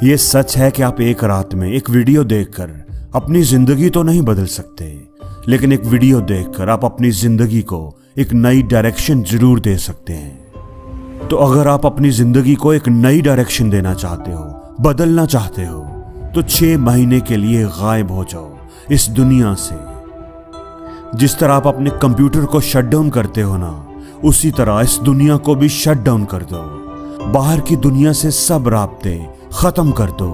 ये सच है कि आप एक रात में एक वीडियो देखकर अपनी जिंदगी तो नहीं बदल सकते, लेकिन एक वीडियो देखकर आप अपनी जिंदगी को एक नई डायरेक्शन जरूर दे सकते हैं। तो अगर आप अपनी जिंदगी को एक नई डायरेक्शन देना चाहते हो, बदलना चाहते हो, तो 6 महीने के लिए गायब हो जाओ इस दुनिया से। जिस तरह आप अपने कंप्यूटर को शट डाउन करते हो ना, उसी तरह इस दुनिया को भी शट डाउन कर दो। बाहर की दुनिया से सब राब्ते खत्म कर दो,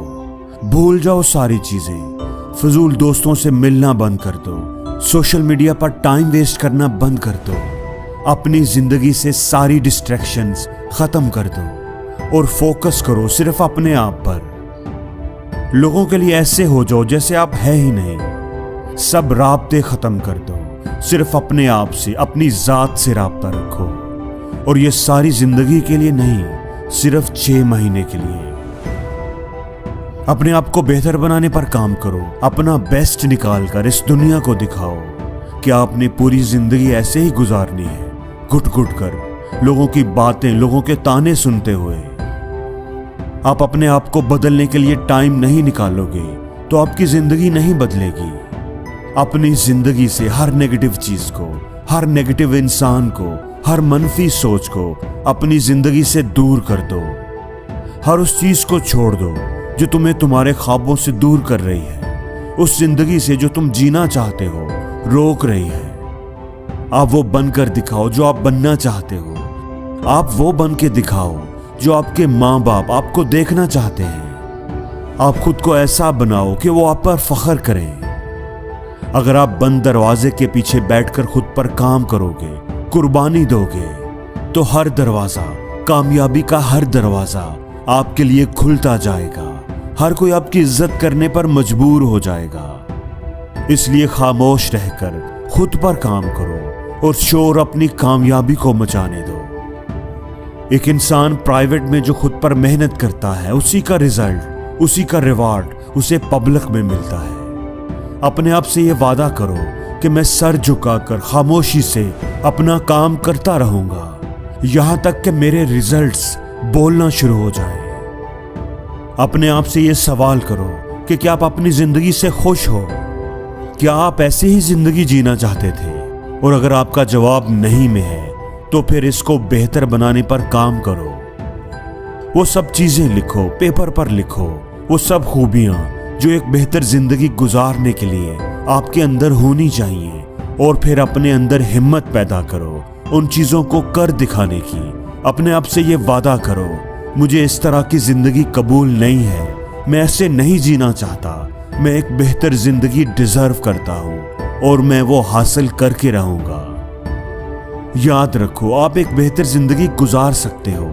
भूल जाओ सारी चीजें। फजूल दोस्तों से मिलना बंद कर दो, सोशल मीडिया पर टाइम वेस्ट करना बंद कर दो। अपनी जिंदगी से सारी डिस्ट्रैक्शंस खत्म कर दो और फोकस करो सिर्फ अपने आप पर। लोगों के लिए ऐसे हो जाओ जैसे आप है ही नहीं। सब राब्ते खत्म कर दो, सिर्फ अपने आप से, अपनी जात से राब्ता रखो। और ये सारी जिंदगी के लिए नहीं, सिर्फ 6 महीने के लिए। अपने आप को बेहतर बनाने पर काम करो, अपना बेस्ट निकाल कर इस दुनिया को दिखाओ कि आपने पूरी जिंदगी ऐसे ही गुजारनी है, घुट घुट कर, लोगों की बातें, लोगों के ताने सुनते हुए। आप अपने आप को बदलने के लिए टाइम नहीं निकालोगे तो आपकी जिंदगी नहीं बदलेगी। अपनी जिंदगी से हर नेगेटिव चीज को, हर नेगेटिव इंसान को, हर मनफी सोच को अपनी जिंदगी से दूर कर दो। हर उस चीज को छोड़ दो जो तुम्हें तुम्हारे ख्वाबों से दूर कर रही है, उस जिंदगी से जो तुम जीना चाहते हो रोक रही है। आप वो बनकर दिखाओ जो आप बनना चाहते हो। आप वो बन के दिखाओ जो आपके माँ बाप आपको देखना चाहते हैं। आप खुद को ऐसा बनाओ कि वो आप पर फख्र करें। अगर आप बंद दरवाजे के पीछे बैठकर खुद पर काम करोगे, कुर्बानी दोगे, तो हर दरवाजा, कामयाबी का हर दरवाजा आपके लिए खुलता जाएगा। हर कोई आपकी इज्जत करने पर मजबूर हो जाएगा। इसलिए खामोश रहकर खुद पर काम करो और शोर अपनी कामयाबी को मचाने दो। एक इंसान प्राइवेट में जो खुद पर मेहनत करता है, उसी का रिजल्ट, उसी का रिवार्ड उसे पब्लिक में मिलता है। अपने आप से यह वादा करो कि मैं सर झुकाकर खामोशी से अपना काम करता रहूंगा, यहां तक कि मेरे रिजल्ट्स बोलना शुरू हो जाए। अपने आप से यह सवाल करो कि क्या आप अपनी जिंदगी से खुश हो? क्या आप ऐसे ही जिंदगी जीना चाहते थे? और अगर आपका जवाब नहीं में है, तो फिर इसको बेहतर बनाने पर काम करो। वो सब चीजें लिखो, पेपर पर लिखो, वो सब खूबियां जो एक बेहतर जिंदगी गुजारने के लिए आपके अंदर होनी चाहिए। और फिर अपने अंदर हिम्मत पैदा करो उन चीजों को कर दिखाने की। अपने आप से ये वादा करो, मुझे इस तरह की जिंदगी कबूल नहीं है, मैं ऐसे नहीं जीना चाहता, मैं एक बेहतर जिंदगी डिजर्व करता हूं और मैं वो हासिल करके रहूंगा। याद रखो, आप एक बेहतर जिंदगी गुजार सकते हो।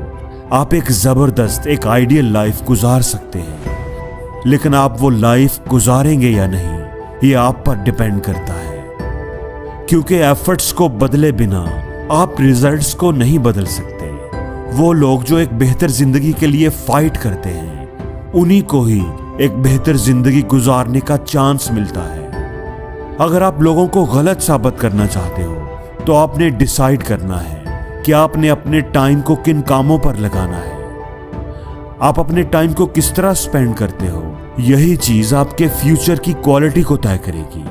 आप एक जबरदस्त, एक आइडियल लाइफ गुजार सकते हैं, लेकिन आप वो लाइफ गुजारेंगे या नहीं, ये आप पर डिपेंड करता है। क्योंकि एफर्ट्स को बदले बिना आप रिजल्ट्स को नहीं बदल सकते। वो लोग जो एक बेहतर जिंदगी के लिए फाइट करते हैं, उन्हीं को ही एक बेहतर जिंदगी गुजारने का चांस मिलता है। अगर आप लोगों को गलत साबित करना चाहते हो, तो आपने डिसाइड करना है कि आपने अपने टाइम को किन कामों पर लगाना है। आप अपने टाइम को किस तरह स्पेंड करते हो, यही चीज आपके फ्यूचर की क्वालिटी को तय करेगी।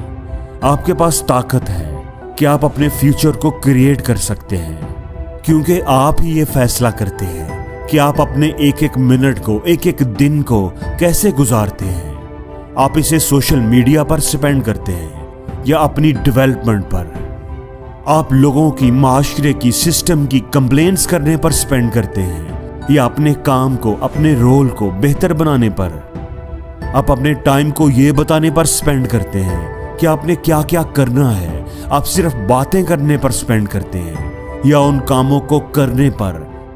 आपके पास ताकत है कि आप अपने फ्यूचर को क्रिएट कर सकते हैं, क्योंकि आप ही ये फैसला करते हैं कि आप अपने एक एक मिनट को, एक एक दिन को कैसे गुजारते हैं। आप इसे सोशल मीडिया पर स्पेंड करते हैं या अपनी डेवलपमेंट पर। आप लोगों की, माशरे की, सिस्टम की कंप्लेंट्स करने पर स्पेंड करते हैं या अपने काम को, अपने रोल को बेहतर बनाने पर। आप अपने टाइम को ये बताने पर स्पेंड करते हैं कि आपने क्या क्या करना है। आप सिर्फ बातें करने पर स्पेंड करते हैं या उन कामों को करने पर,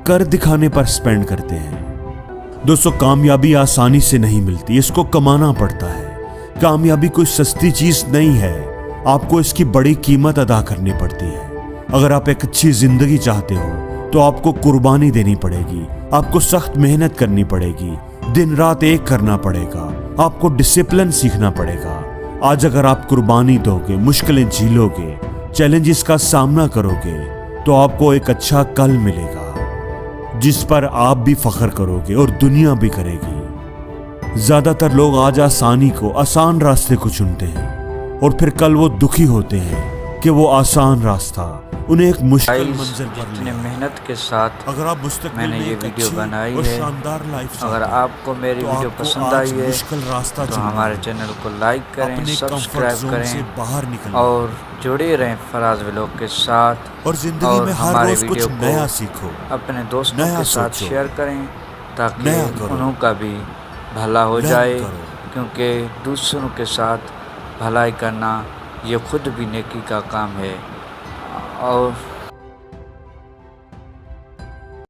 कर दिखाने पर स्पेंड करते हैं। दोस्तों, कामयाबी आसानी से नहीं मिलती, इसको कमाना पड़ता है। कामयाबी कोई सस्ती चीज नहीं है, आपको इसकी बड़ी कीमत अदा करनी पड़ती है। अगर आप एक अच्छी जिंदगी चाहते हो तो आपको कुर्बानी देनी पड़ेगी, आपको सख्त मेहनत करनी पड़ेगी, दिन रात एक करना पड़ेगा, आपको डिसिप्लिन सीखना पड़ेगा। आज अगर आप कुर्बानी दोगे, मुश्किलें झेलोगे, चैलेंजेस का सामना करोगे, तो आपको एक अच्छा कल मिलेगा जिस पर आप भी फख्र करोगे और दुनिया भी करेगी। ज्यादातर लोग आज आसानी को, आसान रास्ते को चुनते हैं और फिर कल वो दुखी होते हैं कि वो आसान रास्ता उन्हें एक मुश्किल मंजिल पर इतने ले। मेहनत के साथ अगर आप मुस्तकबिल मैंने में ये एक वीडियो अच्छी बनाई और है। शानदार लाइफ अगर चाहते हैं, आपको मेरी तो वीडियो आपको पसंद आज आई है मुश्किल रास्ता तो चुनना हमारे है। चैनल को लाइक करें, अपने कंफर्ट सब्सक्राइब जोन से करें बाहर निकलें और जुड़े रहें फराज व्लॉग के साथ। और जिंदगी और में हर हमारे रोज कुछ वीडियो नया को सीखो, अपने दोस्तों नया के साथ सोचो, शेयर करें ताकि नया करो, उन्हों का भी भला हो लर्न जाए, करो। क्योंकि दूसरों के साथ भलाई करना ये खुद भी नेकी का काम है। और